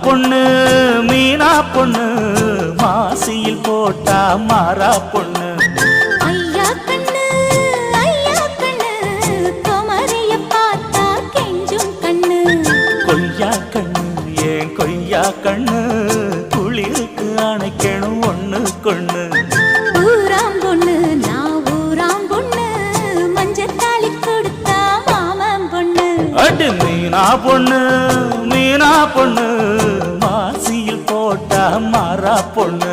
பொண்ணு மீனா பொண்ணு மாசியில் போட்டா மாறா பொண்ணு. ஐயா கண்ணு குமரிய பார்த்தா கெஞ்சும் கண்ணு. கொய்யா கண்ணு ஏன் கொய்யா கண்ணு குளிருக்கு அணைக்கணும் ஒண்ணு கொண்ணு. ஊராம் பொண்ணு நான் ஊராம் பொண்ணு மஞ்சத்தாளி கொடுத்தா மாமன் பொண்ணு. அடி மீனா பொண்ணு மாசியில் போட்டா மாறா பொண்ணு.